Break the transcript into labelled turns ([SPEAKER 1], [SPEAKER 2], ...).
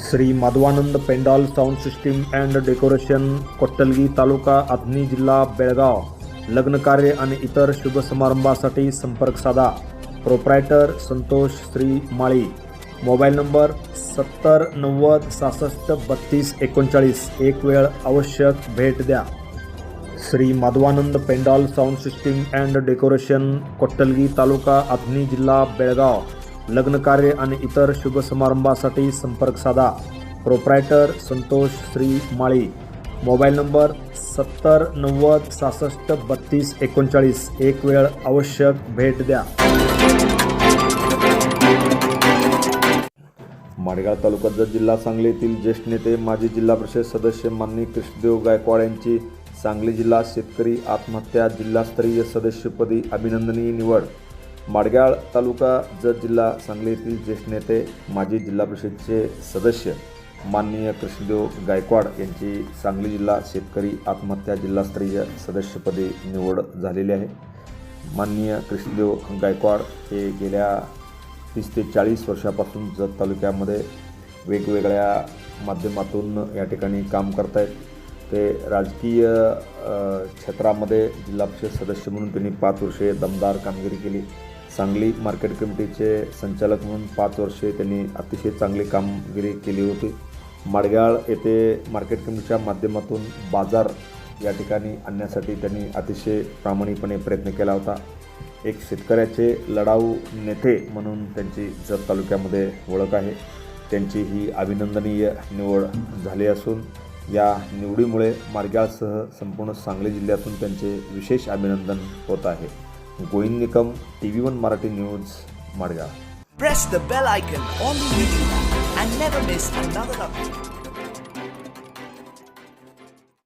[SPEAKER 1] Shri Madhavanand pandal sound system and decoration, Kottalgi taluka Athani, जिल्हा बेळगाव. लग्न कार्य आणि इतर शुभ समारंभासाठी संपर्क साधा. Proprietor Santosh Shri Mali. Mobile number 70 90 66 32 39. एक वेळ आवश्यक भेट द्या. Shri Madhavanand pandal sound system and decoration, Kottalgi taluka Athani, जिल्हा बेळगाव. लग्न कार्य आणि इतर शुभ समारंभासाठी संपर्क साधा. Proprietor Santosh Shri Mali. Mobile number 70 90 66 32 39. एक वेळ आवश्यक भेट द्या. माडगाव तालुका जत जिल्हा सांगली येथील ज्येष्ठ नेते माजी जिल्हा परिषद सदस्य माननीय कृष्णदेव गायकवाड यांची सांगली जिल्हा शेतकरी आत्महत्या जिल्हास्तरीय सदस्यपदी अभिनंदनीय निवड. माडगाव तालुका जत जिल्हा सांगली येथील ज्येष्ठ नेते माजी जिल्हा परिषदेचे सदस्य माननीय कृष्णदेव गायकवाड यांची सांगली जिल्हा शेतकरी आत्महत्या जिल्हास्तरीय सदस्यपदी निवड झालेली आहे. माननीय कृष्णदेव गायकवाड हे गेल्या 30 ते 40 वर्षापासून जत तालुक्यामध्ये वेगवेगळ्या माध्यमातून या ठिकाणी काम करत आहेत. ते राजकीय क्षेत्रामध्ये जिल्हा परिषद सदस्य म्हणून त्यांनी 5 वर्षे दमदार कामगिरी केली. सांगली मार्केट कमिटीचे संचालक म्हणून 5 वर्षे त्यांनी अतिशय चांगली कामगिरी केली होती. माडगाव येथे मार्केट कमिटीच्या माध्यमातून बाजार या ठिकाणी आणण्यासाठी त्यांनी अतिशय प्रामाणिकपणे प्रयत्न केला होता. एक शेतकऱ्याचे लढाऊ नेते म्हणून त्यांची जत तालुक्यामध्ये ओळख आहे. त्यांची ही अभिनंदनीय निवड झाली असून या निवडीमुळे माडगावसह संपूर्ण सांगली जिल्ह्यातून त्यांचे विशेष अभिनंदन होत आहे. Govind Nikam, TV1 Marathi news, Madgaon.
[SPEAKER 2] Press the bell icon on the video and never miss another update.